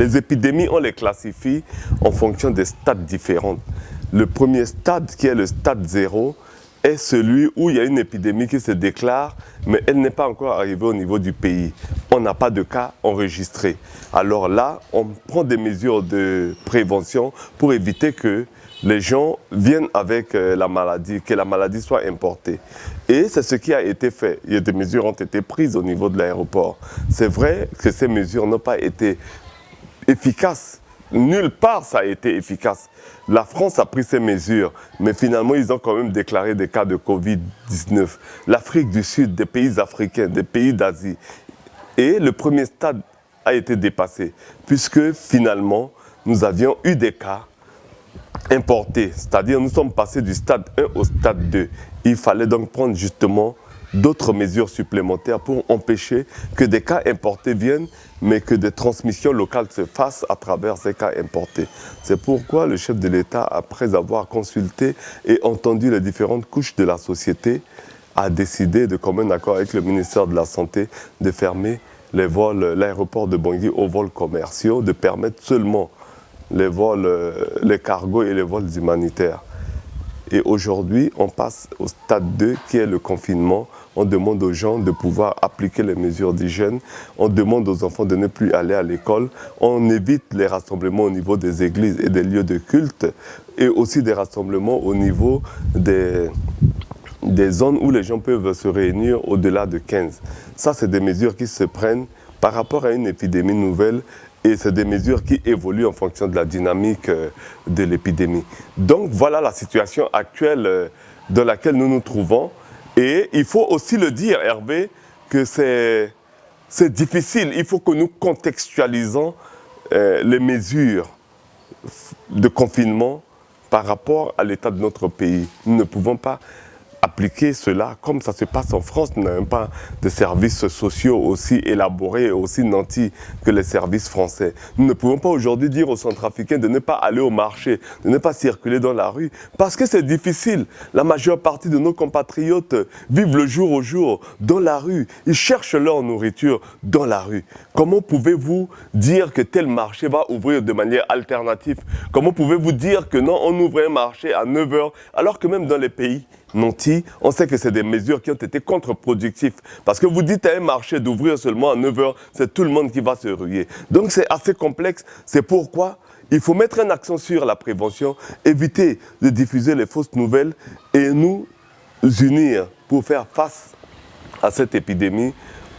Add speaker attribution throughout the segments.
Speaker 1: Les épidémies, on les classifie en fonction des stades différents. Le premier stade, qui est le stade 0, est celui où il y a une épidémie qui se déclare, mais elle n'est pas encore arrivée au niveau du pays. On n'a pas de cas enregistrés. Alors là, on prend des mesures de prévention pour éviter que les gens viennent avec la maladie, que la maladie soit importée. Et c'est ce qui a été fait. Il y a des mesures ont été prises au niveau de l'aéroport. C'est vrai que ces mesures n'ont pas été efficaces. Nulle part ça a été efficace. La France a pris ces mesures, mais finalement ils ont quand même déclaré des cas de Covid-19. L'Afrique du Sud, des pays africains, des pays d'Asie. Et le premier stade a été dépassé, puisque finalement nous avions eu des cas importés. C'est-à-dire nous sommes passés du stade 1 au stade 2. Il fallait donc prendre justement d'autres mesures supplémentaires pour empêcher que des cas importés viennent, mais que des transmissions locales se fassent à travers ces cas importés. C'est pourquoi le chef de l'État, après avoir consulté et entendu les différentes couches de la société, a décidé de commun accord avec le ministère de la Santé de fermer les vols, l'aéroport de Bangui aux vols commerciaux, de permettre seulement les vols, les cargos et les vols humanitaires. Et aujourd'hui, on passe au stade 2 qui est le confinement. On demande aux gens de pouvoir appliquer les mesures d'hygiène. On demande aux enfants de ne plus aller à l'école. On évite les rassemblements au niveau des églises et des lieux de culte et aussi des rassemblements au niveau des zones où les gens peuvent se réunir au-delà de 15. Ça, c'est des mesures qui se prennent par rapport à une épidémie nouvelle. Et c'est des mesures qui évoluent en fonction de la dynamique de l'épidémie. Donc voilà la situation actuelle dans laquelle nous nous trouvons. Et il faut aussi le dire, Hervé, que c'est difficile. Il faut que nous contextualisons les mesures de confinement par rapport à l'état de notre pays. Nous ne pouvons pas appliquer cela comme ça se passe en France. Nous n'avons pas de services sociaux aussi élaborés et aussi nantis que les services français. Nous ne pouvons pas aujourd'hui dire aux Centrafricains de ne pas aller au marché, de ne pas circuler dans la rue, parce que c'est difficile. La majeure partie de nos compatriotes vivent le jour au jour dans la rue. Ils cherchent leur nourriture dans la rue. Comment pouvez-vous dire que tel marché va ouvrir de manière alternative? Comment pouvez-vous dire que non, on ouvre un marché à 9 h, alors que même dans les pays nantis, on sait que c'est des mesures qui ont été contre-productives. Parce que vous dites à un marché d'ouvrir seulement à 9 h, c'est tout le monde qui va se ruer. Donc c'est assez complexe. C'est pourquoi il faut mettre un accent sur la prévention, éviter de diffuser les fausses nouvelles et nous unir pour faire face à cette épidémie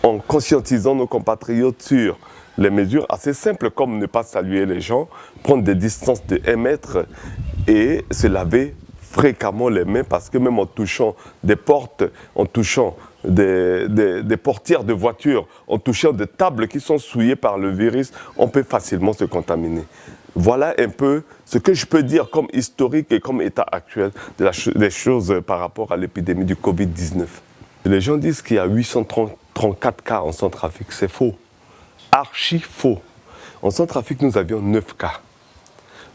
Speaker 1: en conscientisant nos compatriotes sur les mesures assez simples comme ne pas saluer les gens, prendre des distances de 1 mètre et se laver fréquemment les mains, parce que même en touchant des portes, en touchant des portières de voitures, en touchant des tables qui sont souillées par le virus, on peut facilement se contaminer. Voilà un peu ce que je peux dire comme historique et comme état actuel des choses par rapport à l'épidémie du Covid-19. Les gens disent qu'il y a 834 cas en Centrafrique. C'est faux. Archi faux. En Centrafrique, nous avions 9 cas.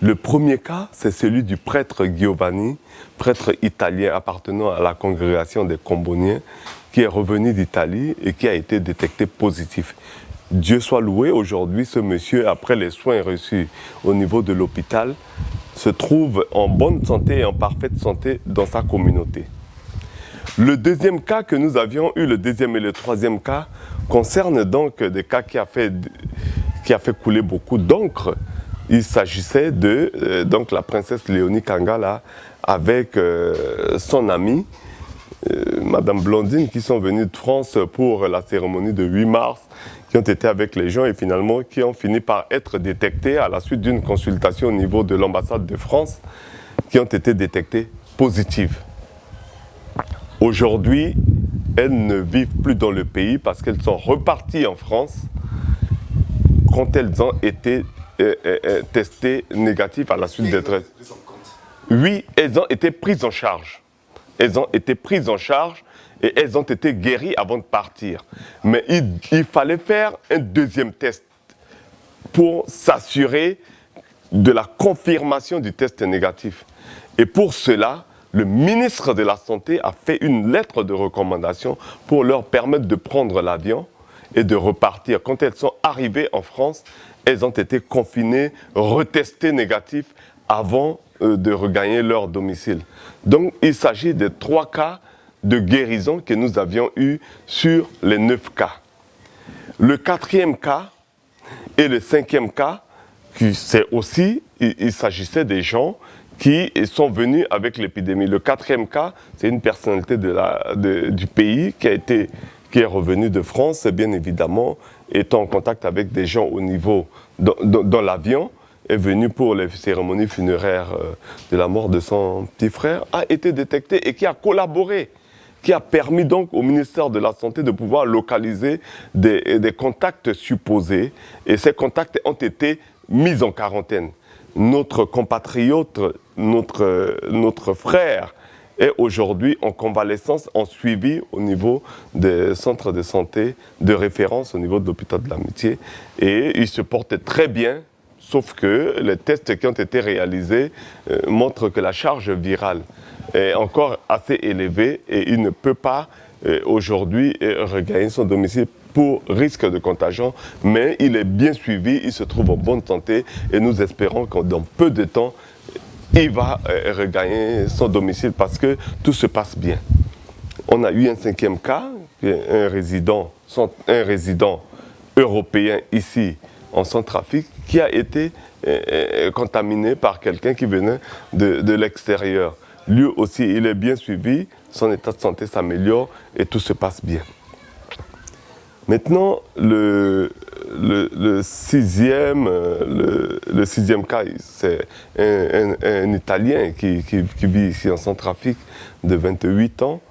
Speaker 1: Le premier cas, c'est celui du prêtre Giovanni, prêtre italien appartenant à la congrégation des Comboniens, qui est revenu d'Italie et qui a été détecté positif. Dieu soit loué, aujourd'hui, ce monsieur, après les soins reçus au niveau de l'hôpital, se trouve en bonne santé et en parfaite santé dans sa communauté. Le deuxième cas que nous avions eu, le deuxième et le troisième cas, concerne donc des cas qui a fait couler beaucoup d'encre. Il s'agissait de donc la princesse Léonie Kangala avec son amie, Madame Blondine, qui sont venus de France pour la cérémonie de 8 mars, qui ont été avec les gens et finalement qui ont fini par être détectés à la suite d'une consultation au niveau de l'ambassade de France, qui ont été détectés positives. Aujourd'hui, elles ne vivent plus dans le pays parce qu'elles sont reparties en France quand elles ont été testées négatives à la suite d'être... Oui, elles ont été prises en charge. Elles ont été prises en charge et elles ont été guéries avant de partir. Mais il fallait faire un deuxième test pour s'assurer de la confirmation du test négatif. Et pour cela, le ministre de la Santé a fait une lettre de recommandation pour leur permettre de prendre l'avion et de repartir. Quand elles sont arrivées en France, elles ont été confinées, retestées négatives avant de regagner leur domicile. Donc il s'agit de 3 cas de guérison que nous avions eus sur les 9 cas. Le 4e cas et le 5e cas, c'est aussi, il s'agissait des gens qui sont venus avec l'épidémie. Le 4e cas, c'est une personnalité du pays qui est revenue de France, bien évidemment, étant en contact avec des gens au niveau, dans l'avion, est venu pour les cérémonies funéraires de la mort de son petit frère, a été détecté et qui a collaboré, qui a permis donc au ministère de la Santé de pouvoir localiser des contacts supposés. Et ces contacts ont été mis en quarantaine. Notre compatriote, notre frère est aujourd'hui en convalescence, en suivi au niveau des centres de santé de référence au niveau de l'hôpital de l'Amitié. Et il se porte très bien, sauf que les tests qui ont été réalisés montrent que la charge virale est encore assez élevée et il ne peut pas aujourd'hui regagner son domicile pour risque de contagion, mais il est bien suivi, il se trouve en bonne santé et nous espérons que dans peu de temps, il va regagner son domicile parce que tout se passe bien. On a eu un 5e cas, un résident européen ici en Centrafrique qui a été contaminé par quelqu'un qui venait de l'extérieur. Lui aussi, il est bien suivi, son état de santé s'améliore et tout se passe bien. Maintenant, le 6e cas, c'est un Italien qui vit ici en Centrafrique de 28 ans,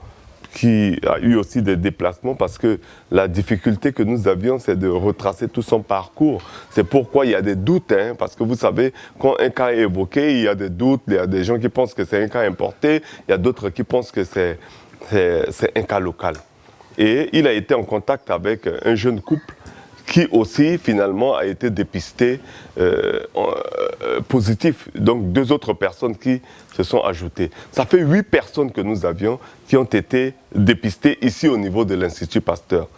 Speaker 1: qui a eu aussi des déplacements parce que la difficulté que nous avions, c'est de retracer tout son parcours. C'est pourquoi il y a des doutes, hein, parce que vous savez, quand un cas est évoqué, il y a des doutes, il y a des gens qui pensent que c'est un cas importé, il y a d'autres qui pensent que c'est un cas local. Et il a été en contact avec un jeune couple qui aussi finalement a été dépisté positif. Donc 2 autres personnes qui se sont ajoutées. Ça fait 8 personnes que nous avions qui ont été dépistées ici au niveau de l'Institut Pasteur.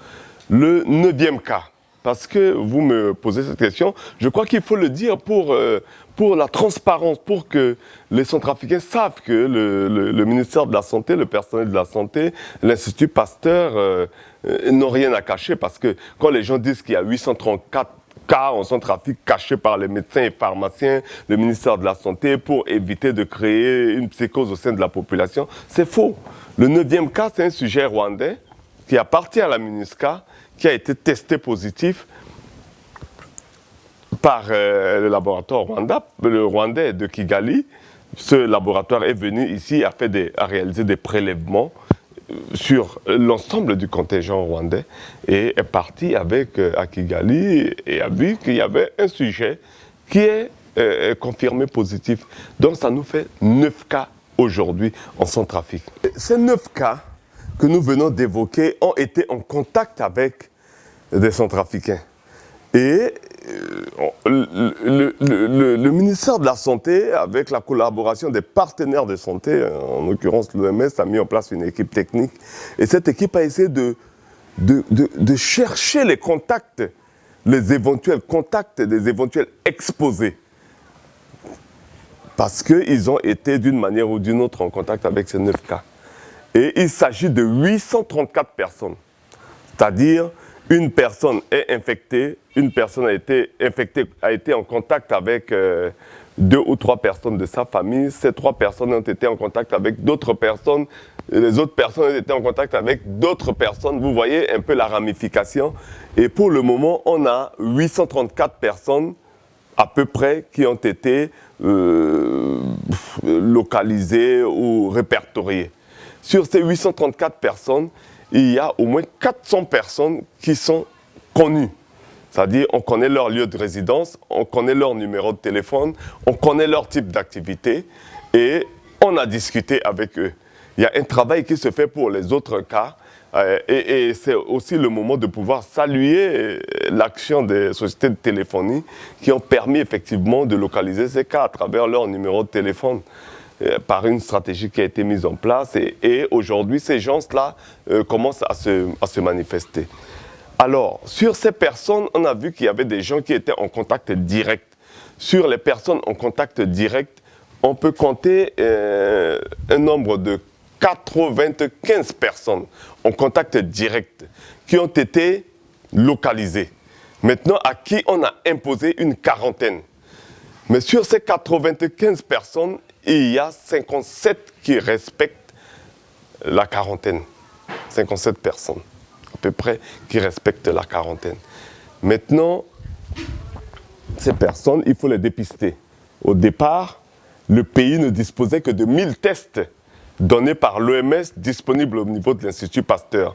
Speaker 1: Le 9e cas, parce que vous me posez cette question, je crois qu'il faut le dire pour la transparence, pour que les Centrafricains savent que le ministère de la Santé, le personnel de la Santé, l'Institut Pasteur n'ont rien à cacher. Parce que quand les gens disent qu'il y a 834 cas en Centrafrique cachés par les médecins et pharmaciens, le ministère de la Santé, pour éviter de créer une psychose au sein de la population, c'est faux. Le 9e cas, c'est un sujet rwandais qui appartient à la MINUSCA, qui a été testé positif par le laboratoire rwandais de Kigali. Ce laboratoire est venu ici, a réalisé des prélèvements sur l'ensemble du contingent rwandais et est parti à Kigali et a vu qu'il y avait un sujet qui est confirmé positif. Donc ça nous fait 9 cas aujourd'hui en Centrafrique. Ces 9 cas que nous venons d'évoquer ont été en contact avec des Centrafricains. Et le ministère de la Santé, avec la collaboration des partenaires de santé, en l'occurrence l'OMS, a mis en place une équipe technique. Et cette équipe a essayé de chercher les contacts, les éventuels contacts des éventuels exposés. Parce qu'ils ont été d'une manière ou d'une autre en contact avec ces 9 cas. Et il s'agit de 834 personnes. C'est-à-dire, une personne est infectée, une personne a été infectée, a été en contact avec 2 ou 3 personnes de sa famille. Ces 3 personnes ont été en contact avec d'autres personnes. Les autres personnes ont été en contact avec d'autres personnes. Vous voyez un peu la ramification. Et pour le moment, on a 834 personnes à peu près qui ont été localisées ou répertoriées. Sur ces 834 personnes, il y a au moins 400 personnes qui sont connues. C'est-à-dire, on connaît leur lieu de résidence, on connaît leur numéro de téléphone, on connaît leur type d'activité et on a discuté avec eux. Il y a un travail qui se fait pour les autres cas et c'est aussi le moment de pouvoir saluer l'action des sociétés de téléphonie qui ont permis effectivement de localiser ces cas à travers leur numéro de téléphone. Par une stratégie qui a été mise en place et aujourd'hui ces gens-là commencent à se manifester. Alors, sur ces personnes, on a vu qu'il y avait des gens qui étaient en contact direct. Sur les personnes en contact direct, on peut compter un nombre de 95 personnes en contact direct qui ont été localisées. Maintenant, à qui on a imposé une quarantaine. Mais sur ces 95 personnes, il y a 57 qui respectent la quarantaine. 57 personnes, à peu près, qui respectent la quarantaine. Maintenant, ces personnes, il faut les dépister. Au départ, le pays ne disposait que de 1000 tests donnés par l'OMS disponibles au niveau de l'Institut Pasteur.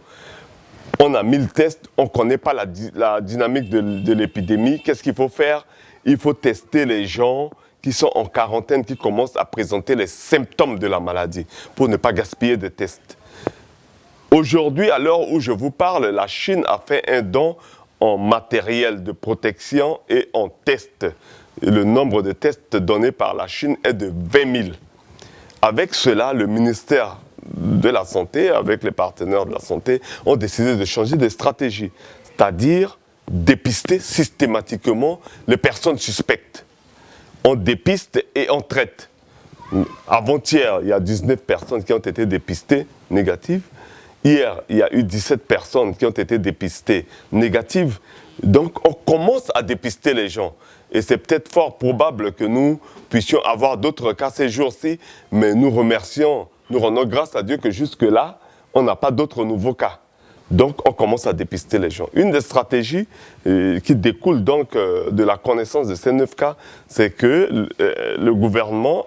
Speaker 1: On a 1000 tests, on ne connaît pas la dynamique de l'épidémie. Qu'est-ce qu'il faut faire? Il faut tester les gens qui sont en quarantaine, qui commencent à présenter les symptômes de la maladie, pour ne pas gaspiller de tests. Aujourd'hui, à l'heure où je vous parle, la Chine a fait un don en matériel de protection et en tests. Et le nombre de tests donnés par la Chine est de 20 000. Avec cela, le ministère de la Santé, avec les partenaires de la santé, ont décidé de changer de stratégie, c'est-à-dire dépister systématiquement les personnes suspectes. On dépiste et on traite. Avant-hier, il y a 19 personnes qui ont été dépistées négatives. Hier, il y a eu 17 personnes qui ont été dépistées négatives. Donc, on commence à dépister les gens. Et c'est peut-être fort probable que nous puissions avoir d'autres cas ces jours-ci, mais nous remercions, nous rendons grâce à Dieu que jusque-là, on n'a pas d'autres nouveaux cas. Donc, on commence à dépister les gens. Une des stratégies qui découle donc de la connaissance de ces 9 cas, c'est que le gouvernement,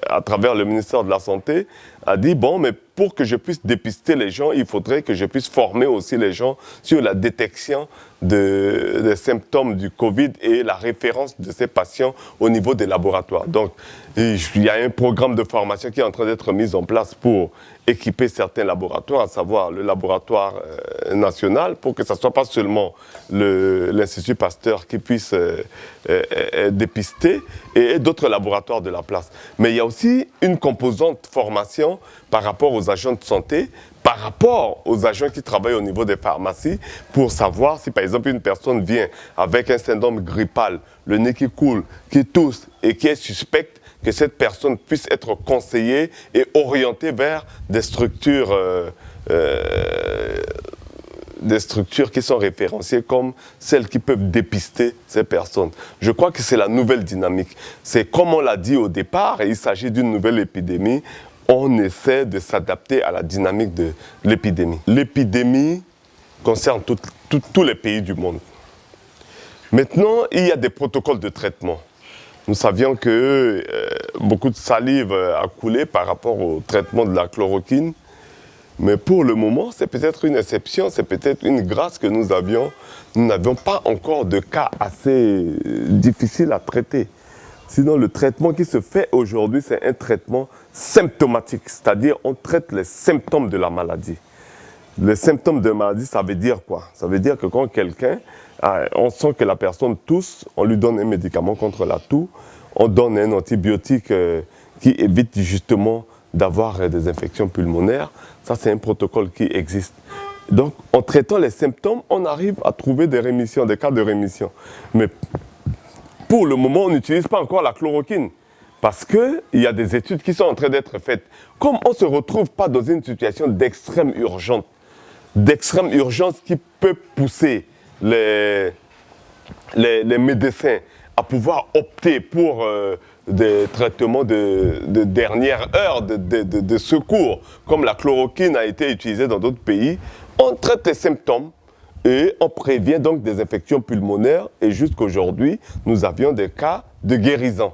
Speaker 1: à travers le ministère de la Santé, a dit, bon, mais pour que je puisse dépister les gens, il faudrait que je puisse former aussi les gens sur la détection des symptômes du Covid et la référence de ces patients au niveau des laboratoires. Donc, il y a un programme de formation qui est en train d'être mis en place pour équiper certains laboratoires, à savoir le laboratoire national, pour que ce ne soit pas seulement l'Institut Pasteur qui puisse dépister et d'autres laboratoires de la place. Mais il y a aussi une composante formation par rapport aux agents de santé, par rapport aux agents qui travaillent au niveau des pharmacies, pour savoir si par exemple une personne vient avec un syndrome grippal, le nez qui coule, qui tousse et qui est suspecte, que cette personne puisse être conseillée et orientée vers des structures qui sont référenciées comme celles qui peuvent dépister ces personnes. Je crois que c'est la nouvelle dynamique. C'est comme on l'a dit au départ, il s'agit d'une nouvelle épidémie, on essaie de s'adapter à la dynamique de l'épidémie. L'épidémie concerne tous les pays du monde. Maintenant, il y a des protocoles de traitement. Nous savions que beaucoup de salive a coulé par rapport au traitement de la chloroquine. Mais pour le moment, c'est peut-être une exception, c'est peut-être une grâce que nous avions. Nous n'avions pas encore de cas assez difficiles à traiter. Sinon, le traitement qui se fait aujourd'hui, c'est un traitement symptomatique, c'est-à-dire on traite les symptômes de la maladie. Les symptômes de la maladie, ça veut dire quoi? Ça veut dire que quand quelqu'un, on sent que la personne tousse, on lui donne un médicament contre la toux, on donne un antibiotique qui évite justement d'avoir des infections pulmonaires. Ça, c'est un protocole qui existe. Donc, en traitant les symptômes, on arrive à trouver des rémissions, des cas de rémission. Mais pour le moment, on n'utilise pas encore la chloroquine parce qu'il y a des études qui sont en train d'être faites. Comme on ne se retrouve pas dans une situation d'extrême urgence qui peut pousser les médecins à pouvoir opter pour des traitements de dernière heure, de secours, comme la chloroquine a été utilisée dans d'autres pays, on traite les symptômes et on prévient donc des infections pulmonaires. Et jusqu'aujourd'hui, nous avions des cas de guérison.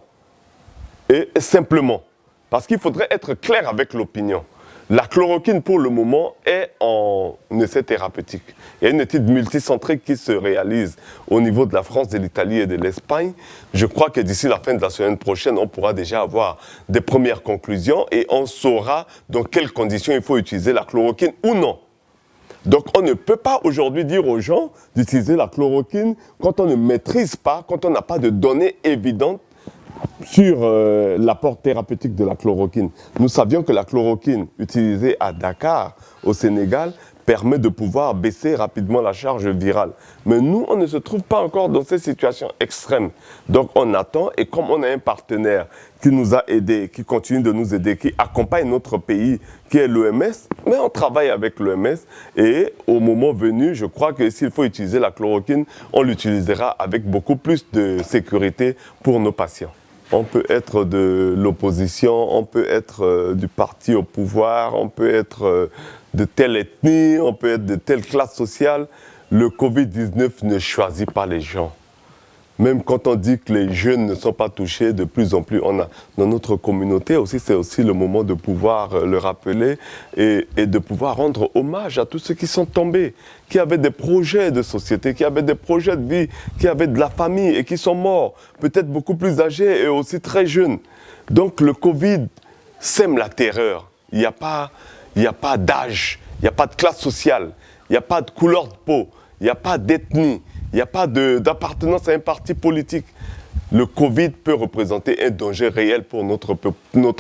Speaker 1: Et simplement, parce qu'il faudrait être clair avec l'opinion. La chloroquine, pour le moment, est en essai thérapeutique. Il y a une étude multicentrique qui se réalise au niveau de la France, de l'Italie et de l'Espagne. Je crois que d'ici la fin de la semaine prochaine, on pourra déjà avoir des premières conclusions et on saura dans quelles conditions il faut utiliser la chloroquine ou non. Donc, on ne peut pas aujourd'hui dire aux gens d'utiliser la chloroquine quand on ne maîtrise pas, quand on n'a pas de données évidentes sur l'apport thérapeutique de la chloroquine. Nous savions que la chloroquine utilisée à Dakar, au Sénégal, permet de pouvoir baisser rapidement la charge virale. Mais nous, on ne se trouve pas encore dans ces situations extrêmes. Donc on attend, et comme on a un partenaire qui nous a aidés, qui continue de nous aider, qui accompagne notre pays, qui est l'OMS, mais on travaille avec l'OMS, et au moment venu, je crois que s'il faut utiliser la chloroquine, on l'utilisera avec beaucoup plus de sécurité pour nos patients. On peut être de l'opposition, on peut être du parti au pouvoir, on peut être de telle ethnie, on peut être de telle classe sociale. Le Covid-19 ne choisit pas les gens. Même quand on dit que les jeunes ne sont pas touchés, de plus en plus, on a dans notre communauté aussi, c'est aussi le moment de pouvoir le rappeler et de pouvoir rendre hommage à tous ceux qui sont tombés, qui avaient des projets de société, qui avaient des projets de vie, qui avaient de la famille et qui sont morts, peut-être beaucoup plus âgés et aussi très jeunes. Donc le Covid sème la terreur. Il n'y a pas d'âge, il n'y a pas de classe sociale, il n'y a pas de couleur de peau, il n'y a pas d'ethnie. Il n'y a pas d'appartenance à un parti politique. Le Covid peut représenter un danger réel pour notre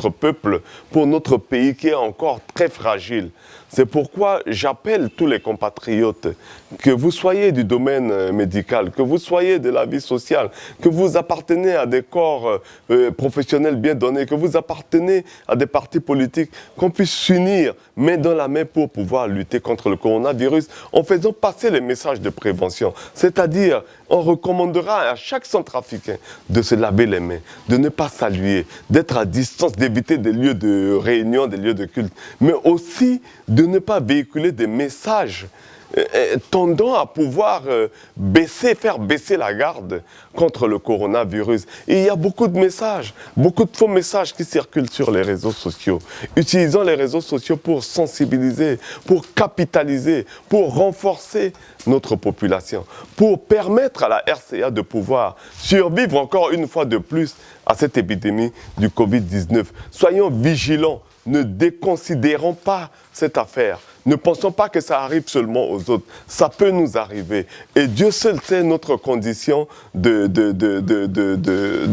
Speaker 1: peuple, pour notre pays qui est encore très fragile. C'est pourquoi j'appelle tous les compatriotes, que vous soyez du domaine médical, que vous soyez de la vie sociale, que vous appartenez à des corps professionnels bien donnés, que vous appartenez à des partis politiques, qu'on puisse s'unir main dans la main pour pouvoir lutter contre le coronavirus en faisant passer les messages de prévention. C'est-à-dire, on recommandera à chaque centrafricain de se laver les mains, de ne pas saluer, d'être à distance, d'éviter des lieux de réunion, des lieux de culte, mais aussi de ne pas véhiculer des messages tendant à pouvoir faire baisser la garde contre le coronavirus. Et il y a beaucoup de messages, beaucoup de faux messages qui circulent sur les réseaux sociaux. Utilisons les réseaux sociaux pour sensibiliser, pour capitaliser, pour renforcer notre population, pour permettre à la RCA de pouvoir survivre encore une fois de plus à cette épidémie du Covid-19. Soyons vigilants, ne déconsidérons pas cette affaire. Ne pensons pas que ça arrive seulement aux autres. Ça peut nous arriver. Et Dieu seul sait notre condition de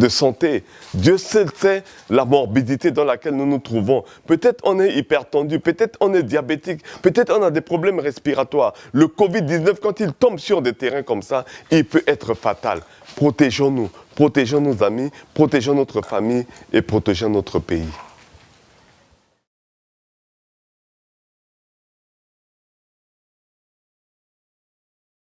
Speaker 1: santé. Dieu seul sait la morbidité dans laquelle nous nous trouvons. Peut-être on est hypertendu, peut-être on est diabétique, peut-être on a des problèmes respiratoires. Le Covid-19, quand il tombe sur des terrains comme ça, il peut être fatal. Protégeons-nous, protégeons nos amis, protégeons notre famille et protégeons notre pays.